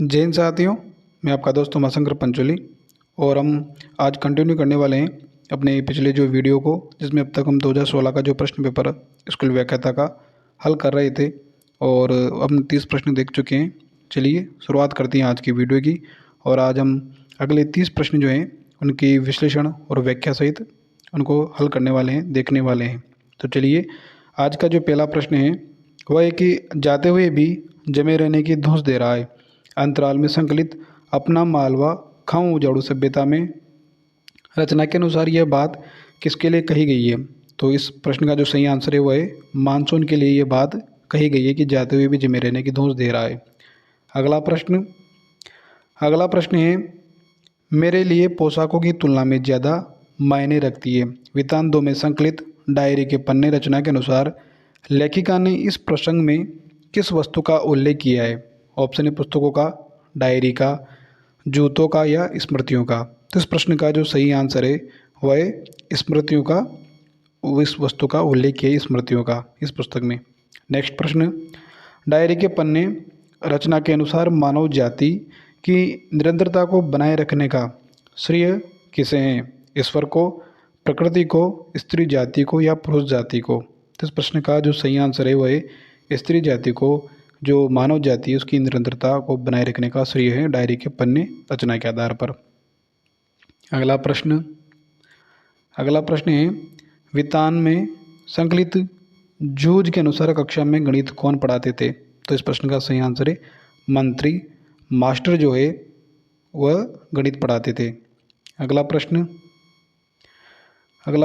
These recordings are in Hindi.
जय हिंद साथियों, मैं आपका दोस्त उमाशंकर पंचोली। और हम आज कंटिन्यू करने वाले हैं अपने पिछले जो वीडियो को, जिसमें अब तक हम 2016 का जो प्रश्न पेपर स्कूल व्याख्याता का हल कर रहे थे और हम 30 प्रश्न देख चुके हैं। चलिए शुरुआत करते हैं आज की वीडियो की। और आज हम अगले 30 प्रश्न जो हैं उनकी विश्लेषण और व्याख्या सहित उनको हल करने वाले हैं, देखने वाले हैं। तो चलिए, आज का जो पहला प्रश्न है वह है कि जाते हुए भी जमे रहने की धौंस दे रहा है। अंतराल में संकलित अपना मालवा खाऊं उजाड़ू सभ्यता में रचना के अनुसार यह बात किसके लिए कही गई है। तो इस प्रश्न का जो सही आंसर है वह है मानसून के लिए ये बात कही गई है कि जाते हुए भी जमे रहने की धौंस दे रहा है। अगला प्रश्न है, मेरे लिए पोशाकों की तुलना में ज़्यादा मायने रखती है। वितान 2 में संकलित डायरी के पन्ने रचना के अनुसार लेखिका ने इस प्रसंग में किस वस्तु का उल्लेख किया है। ऑप्शन है पुस्तकों का, डायरी का, जूतों का या स्मृतियों का। तो इस प्रश्न का जो सही आंसर है वह है स्मृतियों का। इस वस्तु का उल्लेख किया है स्मृतियों का इस पुस्तक में। नेक्स्ट प्रश्न, डायरी के पन्ने रचना के अनुसार मानव जाति की निरंतरता को बनाए रखने का श्रेय किसे है। ईश्वर को, प्रकृति को, स्त्री जाति को या पुरुष जाति को। तो इस प्रश्न का जो सही आंसर है वह है स्त्री जाति को। जो मानव जाति है उसकी निरंतरता को बनाए रखने का श्रेय है डायरी के पन्ने रचना के आधार पर। अगला प्रश्न है, वितान में संकलित जूझ के अनुसार कक्षा में गणित कौन पढ़ाते थे। तो इस प्रश्न का सही आंसर है मंत्री, मास्टर जो है वह गणित पढ़ाते थे। अगला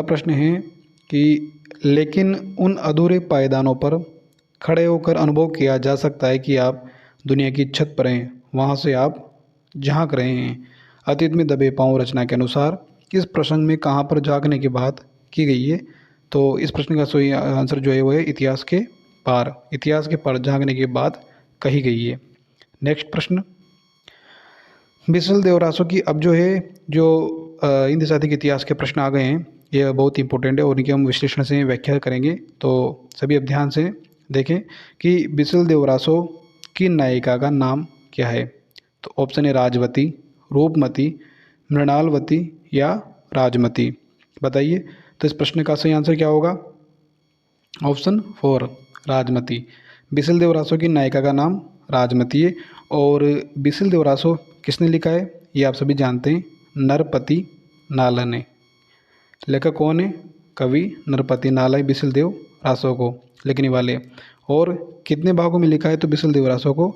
प्रश्न है कि लेकिन उन अधूरे पायदानों पर खड़े होकर अनुभव किया जा सकता है कि आप दुनिया की छत पर हैं, वहाँ से आप झांक रहे हैं। अतीत में दबे पांव रचना के अनुसार इस प्रसंग में कहाँ पर झांकने की बात की गई है। तो इस प्रश्न का सही आंसर जो है वो है इतिहास के पार झांकने की बात कही गई है। नेक्स्ट प्रश्न, बिसल देवरासो की अब जो है जो हिंदी साहित्य के इतिहास के प्रश्न आ गए हैं, ये बहुत इंपॉर्टेंट है और इनके हम विश्लेषण से व्याख्या करेंगे। तो सभी अब ध्यान से देखें कि बिसल देवरासो की नायिका का नाम क्या है। तो ऑप्शन है राजवती, रूपमती, मृणालवती या राजमती। बताइए, तो इस प्रश्न का सही आंसर क्या होगा। ऑप्शन 4 राजमती। बिसल देवरासो की नायिका का नाम राजमती है। और बिसल देवरासो किसने लिखा है ये आप सभी जानते हैं, नरपति नाला ने। लेखक कौन है, कवि नरपति नाला है बिसल देवरासो को लिखने वाले। और कितने भागों में लिखा है, तो बिसल देवरासो को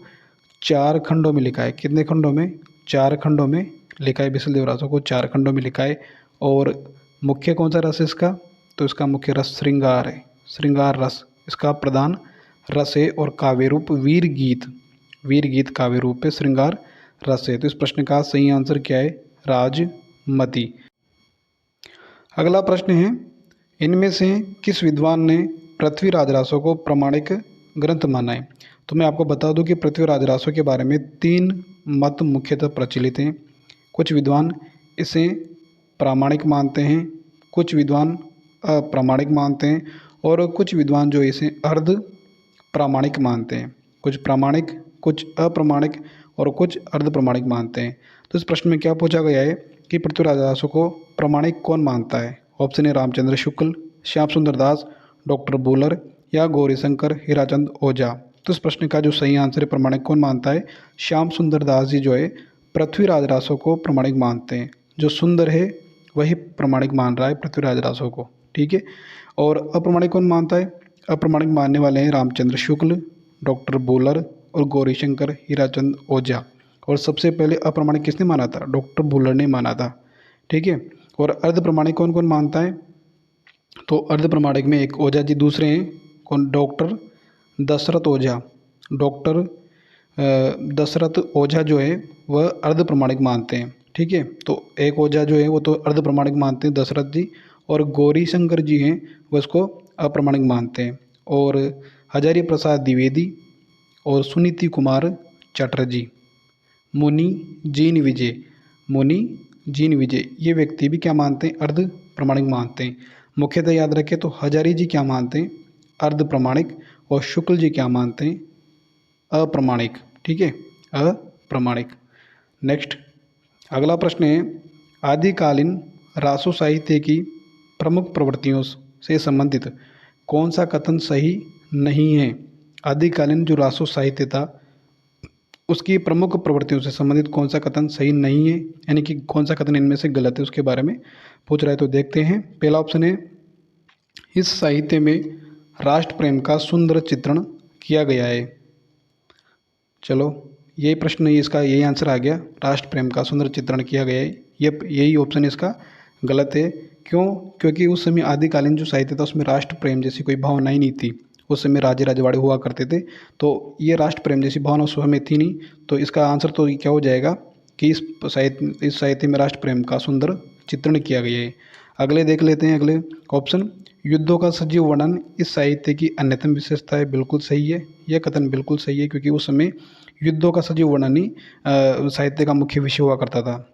4 खंडों में लिखा है। कितने खंडों में, 4 खंडों में लिखा है। बिसल देवरासो को 4 खंडों में लिखा है। और मुख्य कौन सा रस है इसका, तो इसका मुख्य रस श्रृंगार है। श्रृंगार रस इसका प्रधान रस है। और काव्य रूप वीर गीत काव्य रूप है, श्रृंगार रस है। तो इस प्रश्न का सही आंसर क्या है, राजमती। अगला प्रश्न है, इनमें से किस विद्वान ने पृथ्वीराज रासो को प्रामाणिक ग्रंथ माना है। तो मैं आपको बता दूं कि पृथ्वीराज रासो के बारे में 3 मत मुख्यतः प्रचलित हैं। कुछ विद्वान इसे प्रामाणिक मानते हैं, कुछ विद्वान अप्रामाणिक मानते हैं और कुछ विद्वान जो इसे अर्ध प्रामाणिक मानते हैं। कुछ प्रामाणिक, कुछ अप्रामाणिक और कुछ अर्ध प्रामाणिक मानते हैं। तो इस प्रश्न में क्या पूछा गया है कि पृथ्वीराज रासो को प्रामाणिक कौन मानता है। ऑप्शन है रामचंद्र शुक्ल, श्याम सुंदर दास, डॉक्टर बुलर या गौरीशंकर हीराचंद ओझा। तो इस प्रश्न का जो सही आंसर है प्रामाणिक कौन मानता है, श्याम सुंदर दास जी जो है पृथ्वीराज रासो को प्रामाणिक मानते हैं। जो सुंदर है वही प्रामाणिक मान रहा है पृथ्वीराज रासो को, ठीक है। और अप्रामाणिक कौन मानता है, अप्रामाणिक मानने वाले हैं रामचंद्र शुक्ल, डॉक्टर बुलर और गौरीशंकर हीराचंद ओझा। और सबसे पहले अप्रामाणिक किसने माना था, डॉक्टर बुलर ने माना था, ठीक है। और अर्ध प्रमाणिक कौन कौन मानता है, तो अर्ध प्रमाणिक में एक ओझा जी दूसरे हैं कौन, डॉक्टर दशरथ ओझा। डॉक्टर दशरथ ओझा जो है वह अर्ध प्रमाणिक मानते हैं, ठीक है। तो एक ओझा जो है वो तो अर्ध प्रमाणिक मानते हैं दशरथ जी, और गौरी शंकर जी हैं वो इसको अप्रामाणिक मानते हैं। और हजारी प्रसाद द्विवेदी और सुनीति कुमार चटर्जी, मुनि जीन विजय ये व्यक्ति भी क्या मानते हैं, अर्ध प्रमाणिक मानते हैं। मुख्यतः याद रखें तो हजारी जी क्या मानते हैं, अर्ध प्रमाणिक, और शुक्ल जी क्या मानते हैं, अप्रामाणिक, ठीक है, प्रमाणिक। नेक्स्ट अगला प्रश्न है, आदिकालीन रासो साहित्य की प्रमुख प्रवृत्तियों से संबंधित कौन सा कथन सही नहीं है। आदिकालीन जो रासो साहित्य था उसकी प्रमुख प्रवृत्तियों से संबंधित कौन सा कथन सही नहीं है, यानी कि कौन सा कथन इनमें से गलत है उसके बारे में पूछ रहा है। तो देखते हैं। पहला ऑप्शन है, इस साहित्य में राष्ट्र प्रेम का सुंदर चित्रण किया गया है। चलो यही प्रश्न, इसका यही आंसर आ गया, राष्ट्र प्रेम का सुंदर चित्रण किया गया है। यही ऑप्शन इसका गलत है। क्यों? क्योंकि उस समय आदिकालीन जो साहित्य था उसमें राष्ट्र प्रेम जैसी कोई भावना ही नहीं थी। उस समय राजे रजवाड़े हुआ करते थे, तो ये राष्ट्र प्रेम जैसी भावना उस समय थी नहीं। तो इसका आंसर तो क्या हो जाएगा कि इस साहित्य में राष्ट्र प्रेम का सुंदर चित्रण किया गया है। अगले देख लेते हैं। अगले ऑप्शन, युद्धों का सजीव वर्णन इस साहित्य की अन्यतम विशेषता है। बिल्कुल सही है, यह कथन बिल्कुल सही है, क्योंकि उस समय युद्धों का सजीव वर्णन ही साहित्य का मुख्य विषय हुआ करता था।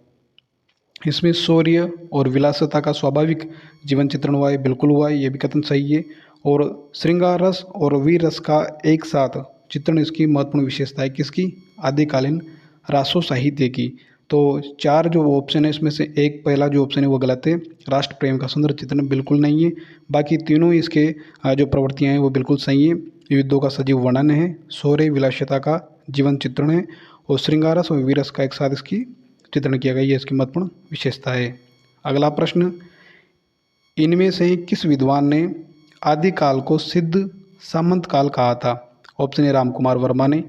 इसमें शौर्य और विलासिता का स्वाभाविक जीवन चित्रण हुआ है। बिल्कुल हुआ है, ये भी कथन सही है। और श्रृंगार रस और वीर रस का एक साथ चित्रण इसकी महत्वपूर्ण विशेषता है। किसकी? आदिकालीन रासो साहित्य की। तो चार जो ऑप्शन है इसमें से एक पहला जो ऑप्शन है वो गलत है, राष्ट्र प्रेम का सुंदर चित्रण बिल्कुल नहीं है। बाकी तीनों इसके जो प्रवृत्तियाँ हैं वो बिल्कुल सही है। युद्धों का सजीव वर्णन है, शौर्य विलासिता का जीवन चित्रण है, और श्रृंगारस और वीरस का एक साथ इसकी चित्रण किया गया, ये इसकी महत्वपूर्ण विशेषता है। अगला प्रश्न, इनमें से किस विद्वान ने आदिकाल को सिद्ध सामंत काल कहा था। ऑप्शन ए, राम कुमार वर्मा ने,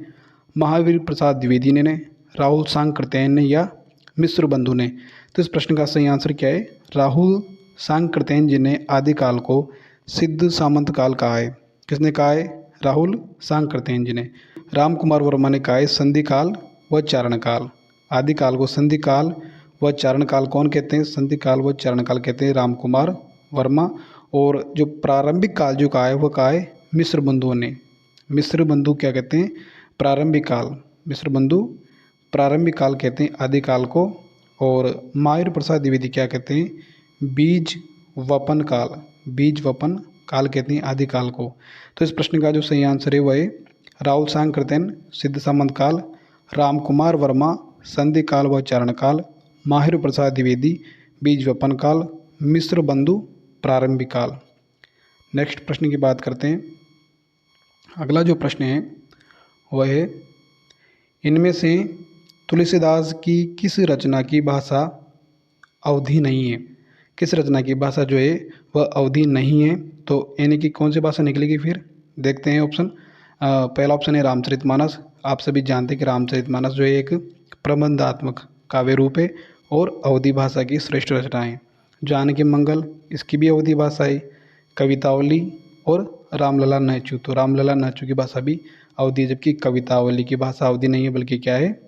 महावीर प्रसाद द्विवेदी ने, राहुल सांकृत्यायन ने, या मिश्र बंधु ने। तो इस प्रश्न का सही आंसर क्या है? राहुल सांकृत्यायन जी ने आदिकाल को सिद्ध सामंत काल कहा है। किसने कहा है? राहुल सांकृत्यायन जी ने। राम कुमार वर्मा ने कहा है संधि काल व चारण काल। आदिकाल को संधि काल व चारण काल कौन कहते हैं? संधि काल व चारण काल कहते हैं राम कुमार वर्मा। और जो प्रारंभिक काल जो कहा है वो कहा है मिश्र बंधुओं ने। मिश्र बंधु क्या कहते हैं? प्रारंभिक काल। मिश्र बंधु प्रारंभिक काल कहते हैं आदिकाल को। और महावीर प्रसाद द्विवेदी क्या कहते हैं? बीज वपन काल। बीज वपन काल कहते हैं आदिकाल को। तो इस प्रश्न का जो सही आंसर है वह है राहुल सांकृत्यायन सिद्ध सामंत काल, राम कुमार वर्मा संधि काल व चारण काल, महावीर प्रसाद द्विवेदी बीज वपन काल, मिश्र बंधु प्रारंभिक काल। नेक्स्ट प्रश्न की बात करते हैं। अगला जो प्रश्न है वह है, इनमें से तुलसीदास की किस रचना की भाषा अवधि नहीं है। किस रचना की भाषा जो है वह अवधि नहीं है। तो यानी कि कौन सी भाषा निकलेगी फिर? देखते हैं ऑप्शन। पहला ऑप्शन है रामचरितमानस। आप सभी जानते हैं कि रामचरितमानस जो है एक प्रबंधात्मक काव्य रूप है और अवधि भाषा की श्रेष्ठ रचना है। जानकी मंगल इसकी भी अवधि भाषा है। कवितावली और रामलला नहचू, तो रामलला नहचू की भाषा भी अवधि, जबकि कवितावली की भाषा अवधि नहीं है बल्कि क्या है?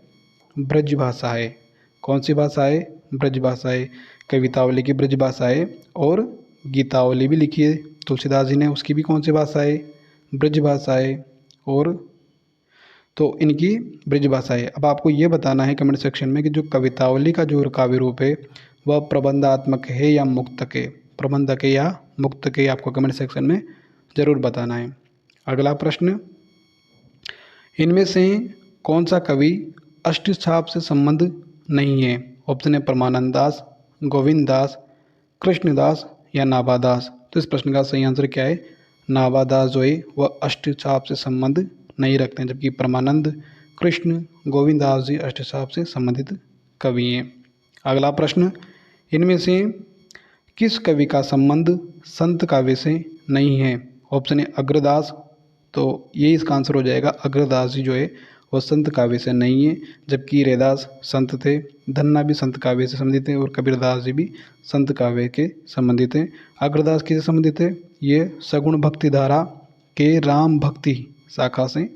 ब्रज भाषा है। कौन सी भाषा है? ब्रज भाषा है। कवितावली की ब्रज भाषा है। और गीतावली भी लिखी है तुलसीदास जी ने, उसकी भी कौन सी भाषा है? ब्रज भाषा है। और तो इनकी ब्रज भाषा है। अब आपको ये बताना है कमेंट सेक्शन में कि जो कवितावली का जो काव्य रूप है वह प्रबंधात्मक है या मुक्तक है। प्रबंधक है या मुक्तक है, आपको कमेंट सेक्शन में ज़रूर बताना है। अगला प्रश्न, इनमें से कौन सा कवि अष्टछाप से संबंध नहीं है। ऑप्शन है परमानंद दास, गोविंद दास, कृष्णदास या नाभादास। तो इस प्रश्न का सही आंसर क्या है? नाभादास जो है वह अष्टछाप से संबंध नहीं रखते हैं, जबकि परमानंद, कृष्ण, गोविंद दास जी अष्टछाप से संबंधित कवि हैं। अगला प्रश्न, इनमें से किस कवि का संबंध संत काव्य से नहीं है। ऑप्शन है अग्रदास, तो ये इसका आंसर हो जाएगा। अग्रदास जी जो है वह संत काव्य से नहीं है, जबकि रैदास संत थे, धन्ना भी संत काव्य से संबंधित है, और कबीरदास जी भी संत काव्य के संबंधित हैं। अग्रदास किससे संबंधित है? ये सगुण भक्ति धारा के राम भक्ति शाखा से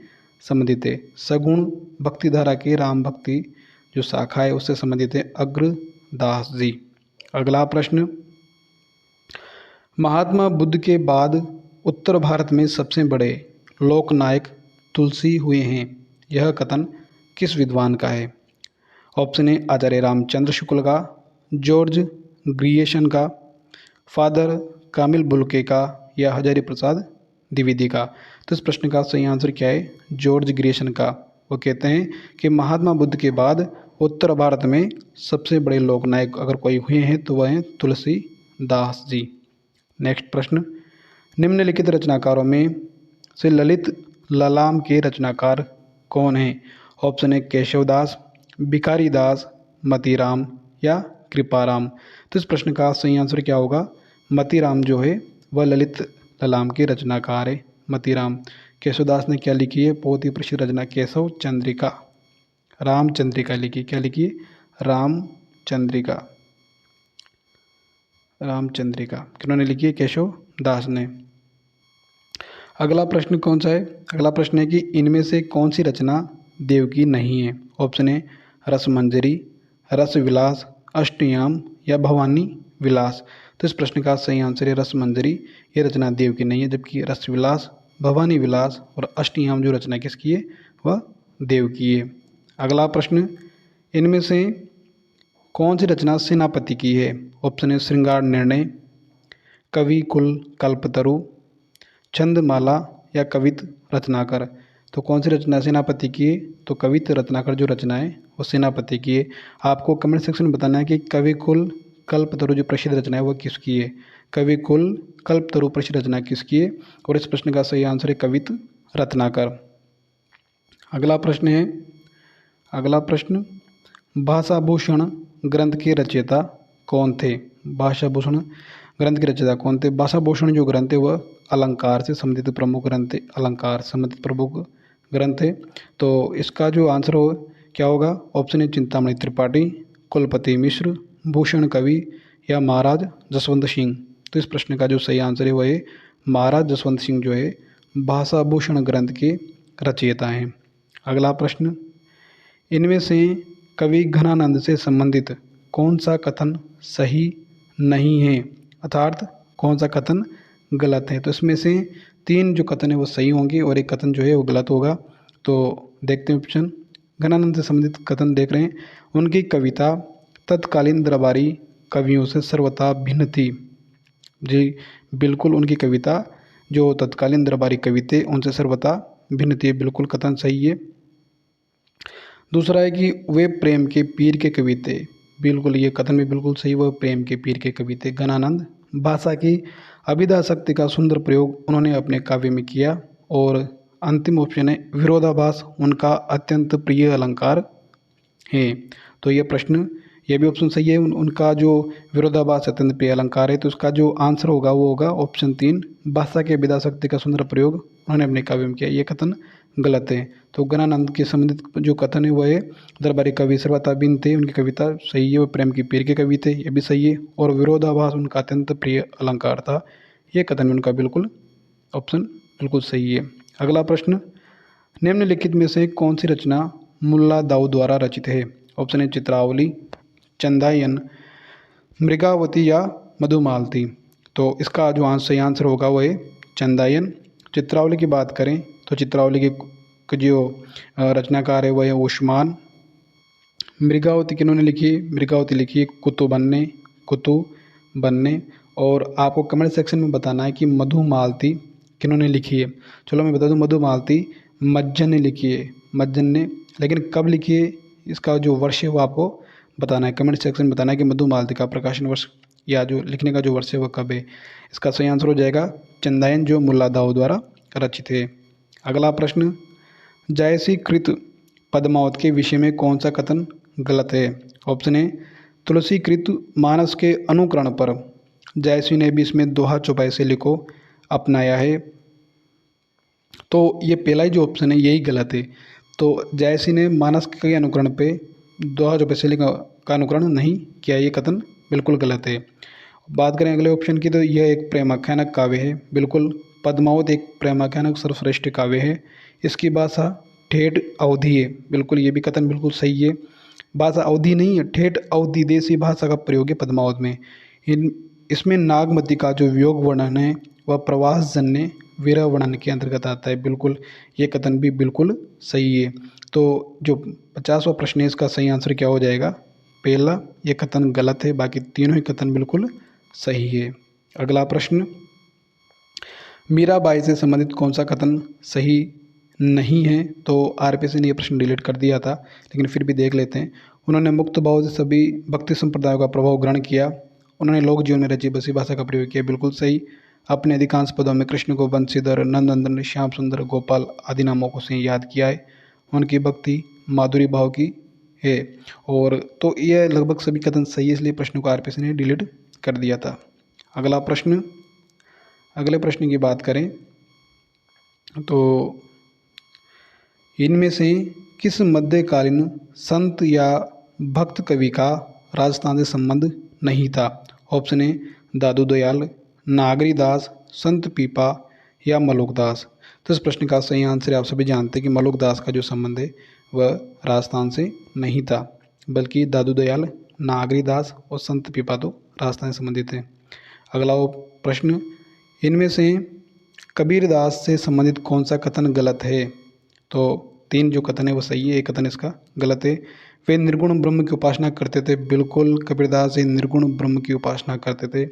संबंधित है। सगुण भक्ति धारा के राम भक्ति जो शाखा है उससे संबंधित है अग्रदास जी। अगला प्रश्न, महात्मा बुद्ध के बाद उत्तर भारत में सबसे बड़े लोकनायक तुलसी हुए हैं। यह कथन किस विद्वान का है? ऑप्शन है आचार्य रामचंद्र शुक्ल का, जॉर्ज ग्रियेशन का, फादर कामिल बुल्के का, या हजारी प्रसाद द्विवेदी का। तो इस प्रश्न का सही आंसर क्या है? जॉर्ज ग्रियेशन का। वो कहते हैं कि महात्मा बुद्ध के बाद उत्तर भारत में सबसे बड़े लोकनायक अगर कोई हुए हैं तो वह हैं तुलसीदास जी। नेक्स्ट प्रश्न, निम्नलिखित रचनाकारों में से ललित ललाम के रचनाकार कौन हैं? ऑप्शन है केशवदास, भिखारी दास, मतीराम या कृपाराम। तो इस प्रश्न का सही आंसर क्या होगा? मतीराम जो है वह ललित ललाम के रचनाकार है, मतीराम। केशवदास ने क्या लिखी है? बहुत ही प्रसिद्ध रचना केशव चंद्रिका, रामचंद्रिका लिखी। क्या लिखी? रामचंद्रिका, रामचंद्रिका किन्होंने लिखी है? केशव दास ने। अगला प्रश्न कौन सा है? अगला प्रश्न है कि इनमें से कौन सी रचना देव की नहीं है? ऑप्शन है रसमंजरी, रसविलास, अष्टयाम या भवानी विलास। तो इस प्रश्न का सही आंसर है रसमंजरी, ये रचना देव की नहीं है, जबकि रसविलास, भवानी विलास और अष्टयाम जो रचना किसकी है? वह देव की है। अगला प्रश्न, इनमें से कौन सी रचना सेनापति की है? ऑप्शन है श्रृंगार निर्णय, कवि कुल कल्पतरु, छंदमाला या कवित रत्नाकर। तो कौन सी रचना सेनापति की है? तो कवित रत्नाकर जो रचना है वो सेनापति की है। आपको कमेंट सेक्शन में बताना है कि कवि कुल कल्पतरु जो प्रसिद्ध रचना है वो किसकी है? कवि कुल कल्पतरु प्रसिद्ध रचना किसकी है? और इस प्रश्न का सही आंसर है कवित रत्नाकर। अगला प्रश्न है, अगला प्रश्न, भाषाभूषण ग्रंथ के रचयिता कौन थे? भाषाभूषण ग्रंथ के रचयिता कौन थे? भाषाभूषण जो ग्रंथ है वह अलंकार से संबंधित प्रमुख ग्रंथ है, अलंकार से संबंधित प्रमुख ग्रंथ है। तो इसका जो आंसर हो क्या होगा? ऑप्शन है चिंतामणि त्रिपाठी, कुलपति मिश्र, भूषण कवि या महाराज जसवंत सिंह। तो इस प्रश्न का जो सही आंसर है वह है महाराज जसवंत सिंह जो है भाषाभूषण ग्रंथ के रचयिता हैं। अगला प्रश्न, इनमें से कवि घनानंद से संबंधित कौन सा कथन सही नहीं है? अर्थात कौन सा कथन गलत है? तो इसमें से 3 जो कथन है वो सही होंगे और एक कथन जो है वो गलत होगा। तो देखते हैं ऑप्शन। घनानंद से संबंधित कथन देख रहे हैं, उनकी कविता तत्कालीन दरबारी कवियों से सर्वथा भिन्न थी। जी बिल्कुल, उनकी कविता जो तत्कालीन दरबारी कवि थे उनसे सर्वथा भिन्न थी, बिल्कुल कथन सही है। दूसरा है कि वे प्रेम के पीर के कवि थे, बिल्कुल ये कथन भी बिल्कुल सही, वह प्रेम के पीर के कवि थे घनानंद। भाषा की अभिधा शक्ति का सुंदर प्रयोग उन्होंने अपने काव्य में किया। और अंतिम ऑप्शन है विरोधाभास उनका अत्यंत प्रिय अलंकार है। तो ये प्रश्न, ये भी ऑप्शन सही है, उनका जो विरोधाभास अत्यंत प्रिय अलंकार है। तो उसका जो आंसर होगा वो होगा ऑप्शन 3, भाषा के अभिधा शक्ति का सुंदर प्रयोग उन्होंने अपने काव्य में किया। ये कथन गलत है। तो घनानंद के संबंधित जो कथन है वह है दरबारी कवि सर्वथा भिन्न थे, उनकी कविता सही है, वो प्रेम की पीर के कवि थे, ये भी सही है। और विरोधाभास उनका अत्यंत प्रिय अलंकार था, ये कथन उनका बिल्कुल ऑप्शन बिल्कुल सही है। अगला प्रश्न, निम्नलिखित में से कौन सी रचना मुल्ला दाऊद द्वारा रचित है? ऑप्शन है चित्रावली, चंदायन, मृगावती या मधुमालती। तो इसका जो सही आंसर होगा वो है चंदायन। चित्रावली की बात करें तो चित्रावली के जो रचनाकार है वह है उस्मान। मृगावती किन्होंने लिखी? मृगावती लिखी है कुतुबन्ने। और आपको कमेंट सेक्शन में बताना है कि मधुमालती किन्होंने लिखी है। चलो मैं बता दूं, मधुमालती मज्जन ने लिखी है, मज्जन ने, लेकिन कब लिखी है इसका जो वर्ष है वो आपको बताना है, कमेंट सेक्शन में बताना है कि मधुमालती का प्रकाशन वर्ष या जो लिखने का जो वर्ष है वो कब है। इसका सही आंसर हो जाएगा चंदायन, जो मुल्ला दाऊद द्वारा रचित है। अगला प्रश्न, जायसी कृत पद्मावत के विषय में कौन सा कथन गलत है? ऑप्शन है तुलसी कृत मानस के अनुकरण पर जायसी ने भी इसमें दोहा चौपाई से लिखो अपनाया है। तो ये पहला ही जो ऑप्शन है यही गलत है। तो जायसी ने मानस के अनुकरण पे दोहा चौपाई से का अनुकरण नहीं किया, ये कथन बिल्कुल गलत है। बात करें अगले ऑप्शन की तो यह एक प्रेमाख्यानक काव्य है, बिल्कुल पद्मावत एक प्रेमाख्यानक सर्वश्रेष्ठ काव्य है। इसकी भाषा ठेठ अवधी है, बिल्कुल ये भी कथन बिल्कुल सही है। भाषा अवधी नहीं है, ठेठ अवधी देसी भाषा का प्रयोग है पद्मावत में। इसमें नागमती का जो वियोग वर्णन है वह प्रवास जन्य विरह वर्णन के अंतर्गत आता है, बिल्कुल ये कथन भी बिल्कुल सही है। तो जो 50वां प्रश्न है इसका सही आंसर क्या हो जाएगा? पहला ये कथन गलत है, बाकी तीनों ही कथन बिल्कुल सही है। अगला प्रश्न, मीराबाई से संबंधित कौन सा कथन सही नहीं है, तो RPC ने ये प्रश्न डिलीट कर दिया था, लेकिन फिर भी देख लेते हैं। उन्होंने मुक्त भाव से सभी भक्ति संप्रदायों का प्रभाव ग्रहण किया। उन्होंने लोक जीवन में रची बसी भाषा का प्रयोग किया, बिल्कुल सही। अपने अधिकांश पदों में कृष्ण को बंशीधर, नंदनंदन, श्याम सुंदर, गोपाल आदि नामों को से याद किया है। उनकी भक्ति माधुरी भाव की है। और तो यह लगभग सभी कथन सही है, इसलिए प्रश्न को RPC ने डिलीट कर दिया था। अगले प्रश्न की बात करें तो इनमें से किस मध्यकालीन संत या भक्त कवि का राजस्थान से संबंध नहीं था? ऑप्शन ए दादू दयाल, नागरीदास, संत पीपा या मलुकदास। तो इस प्रश्न का सही आंसर आप सभी जानते हैं कि मलुकदास का जो संबंध है वह राजस्थान से नहीं था, बल्कि दादू दयाल, नागरीदास और संत पीपा तो राजस्थान से संबंधित हैं। अगला प्रश्न, इनमें से कबीरदास से संबंधित कौन सा कथन गलत है? तो 3 जो कथन है वो सही है, एक कथन इसका गलत है। वे निर्गुण ब्रह्म की उपासना करते थे, बिल्कुल कबीरदास निर्गुण ब्रह्म की उपासना करते थे।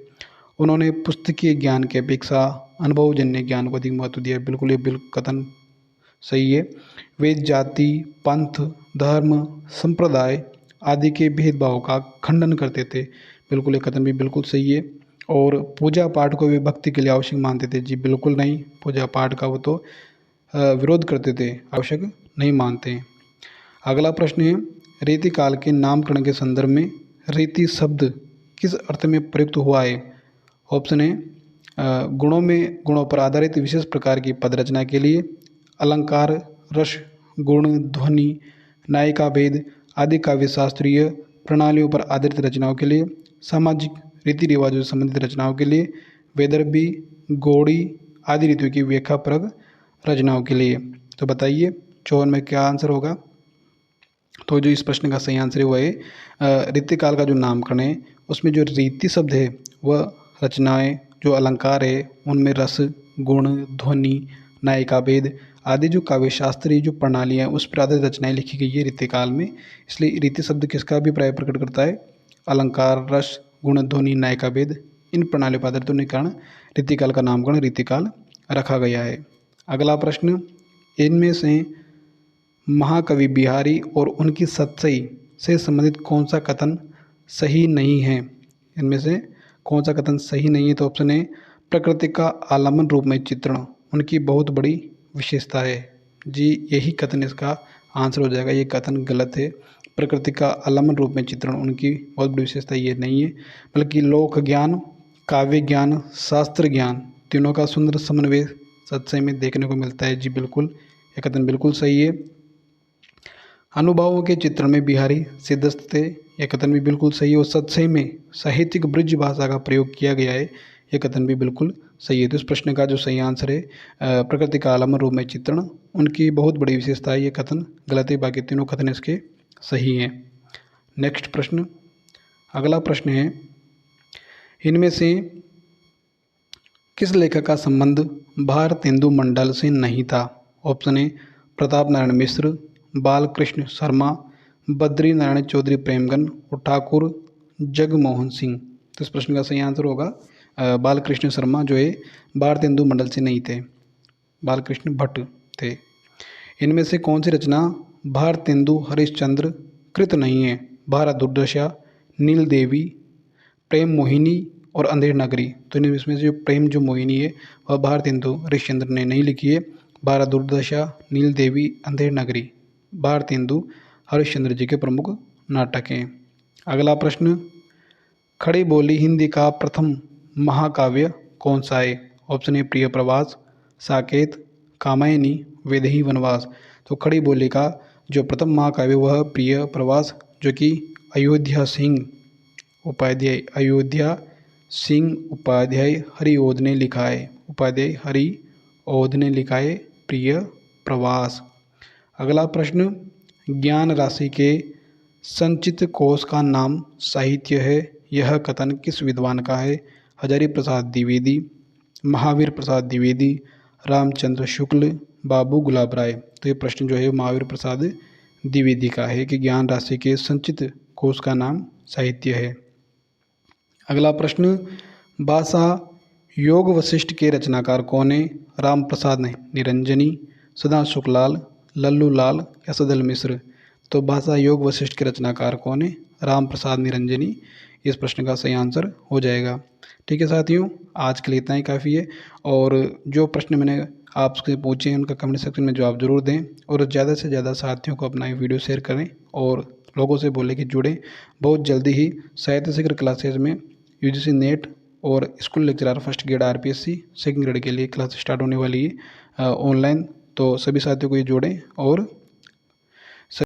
उन्होंने पुस्तकीय ज्ञान की अपेक्षा अनुभवजन्य ज्ञान को अधिक महत्व दिया, बिल्कुल ये कथन सही है। वे जाति, पंथ, धर्म, संप्रदाय आदि के भेदभाव का खंडन करते थे, बिल्कुल ये कथन भी बिल्कुल सही है। और पूजा पाठ को वे भक्ति के लिए आवश्यक मानते थे, जी बिल्कुल नहीं, पूजा पाठ का वो तो विरोध करते थे, आवश्यक नहीं मानते हैं। अगला प्रश्न है, रीति काल के नामकरण के संदर्भ में रीति शब्द किस अर्थ में प्रयुक्त हुआ है? ऑप्शन है गुणों पर आधारित विशेष प्रकार की पद रचना के लिए, अलंकार, रस, गुण, ध्वनि, नायिका भेद आदि काव्य शास्त्रीय प्रणालियों पर आधारित रचनाओं के लिए, सामाजिक रीति रिवाजों से संबंधित रचनाओं के लिए, वैदर्भी, गौड़ी आदि रीतियों की व्याख्यापरक रचनाओं के लिए। तो बताइए 54 में क्या आंसर होगा? तो जो इस प्रश्न का सही आंसर है वह है रीतिकाल का जो नामकरण है उसमें जो रीति शब्द है वह रचनाएं, जो अलंकार है उनमें रस, गुण, ध्वनि, नायिका भेद आदि जो काव्यशास्त्रीय जो प्रणालियाँ उस पर आधारित रचनाएं लिखी गई है रीतिकाल में। इसलिए रीति शब्द किसका अभिप्राय प्रकट करता है? अलंकार, रस, गुण, ध्वनि, नायिका भेद इन प्रणालियों पर आधारित होने के कारण रीतिकाल का नामकरण रीतिकाल रखा गया है। अगला प्रश्न, इनमें से महाकवि बिहारी और उनकी सतसई से संबंधित कौन सा कथन सही नहीं है? इनमें से कौन सा कथन सही नहीं है? तो ऑप्शन है प्रकृति का आलम्बन रूप में चित्रण उनकी बहुत बड़ी विशेषता है, जी यही कथन इसका आंसर हो जाएगा। ये कथन गलत है, प्रकृति का आलम्बन रूप में चित्रण उनकी बहुत बड़ी विशेषता ये नहीं है, बल्कि लोक ज्ञान, काव्य ज्ञान, शास्त्र ज्ञान तीनों का सुंदर समन्वय सतसई में देखने को मिलता है, जी बिल्कुल यह कथन बिल्कुल सही है। अनुभवों के चित्रण में बिहारी सिद्धस्त थे, यह कथन भी बिल्कुल सही है। और सतसई में साहित्यिक ब्रज भाषा का प्रयोग किया गया है, यह कथन भी बिल्कुल सही है। तो इस प्रश्न का जो सही आंसर है प्रकृति का आलम्बन रूप में चित्रण उनकी बहुत बड़ी विशेषता है, ये कथन गलत है, बाकी तीनों कथन इसके सही हैं। नेक्स्ट प्रश्न, अगला प्रश्न है, इनमें से किस लेखक का संबंध भारतेंदु मंडल से नहीं था? ऑप्शन ए प्रताप नारायण मिश्र, बालकृष्ण शर्मा, बद्री नारायण चौधरी प्रेमगन और ठाकुर जगमोहन सिंह। तो इस प्रश्न का सही आंसर होगा बालकृष्ण शर्मा, जो है भारतेंदु मंडल से नहीं थे, बालकृष्ण भट्ट थे। इनमें से कौन सी रचना भारतेंदु हरिश्चंद्र कृत नहीं है? भारत दुर्दशा, नील देवी, प्रेम मोहिनी और अंधेर नगरी। तो इसमें से जो प्रेम जो मोहिनी है वह भारतेंदु हरिश्चंद्र ने नहीं लिखी है। भारत दुर्दशा, नील देवी, अंधेर नगरी भारतेंदु हरिश्चंद्र जी के प्रमुख नाटक हैं। अगला प्रश्न, खड़ी बोली हिंदी का प्रथम महाकाव्य कौन सा है? ऑप्शन ए प्रिय प्रवास, साकेत, कामायनी, वैदेही वनवास। तो खड़ी बोली का जो प्रथम महाकाव्य वह प्रिय प्रवास, जो कि अयोध्या सिंह उपाध्याय हरिओध ने लिखा है, उपाध्याय हरिओध ने लिखा है प्रिय प्रवास। अगला प्रश्न, ज्ञान राशि के संचित कोश का नाम साहित्य है, यह कथन किस विद्वान का है? हजारी प्रसाद द्विवेदी, महावीर प्रसाद द्विवेदी, रामचंद्र शुक्ल, बाबू गुलाब राय। तो ये प्रश्न जो है महावीर प्रसाद द्विवेदी का है कि ज्ञान राशि के संचित कोश का नाम साहित्य है। अगला प्रश्न, भाषा योग वशिष्ठ के रचनाकार कौन है? राम प्रसाद निरंजनी, सुधांशु शुक्लाल, लल्लू लाल या सदल मिश्र। तो भाषा योग वशिष्ठ के रचनाकार कौन है? राम प्रसाद निरंजनी इस प्रश्न का सही आंसर हो जाएगा। ठीक है साथियों, आज के लिए इतना ही काफ़ी है। और जो प्रश्न मैंने आपसे पूछे हैं उनका कमेंट सेक्शन में जवाब जरूर दें, और ज़्यादा से ज़्यादा साथियों को अपना ये वीडियो शेयर करें और लोगों से बोले कि जुड़ें। बहुत जल्दी ही साहित्य शिखर क्लासेज में यूजीसी नेट और school lecturer first grade RPSC second grade के लिए क्लास स्टार्ट होने वाली है ऑनलाइन। तो सभी साथियों को ये जोड़ें और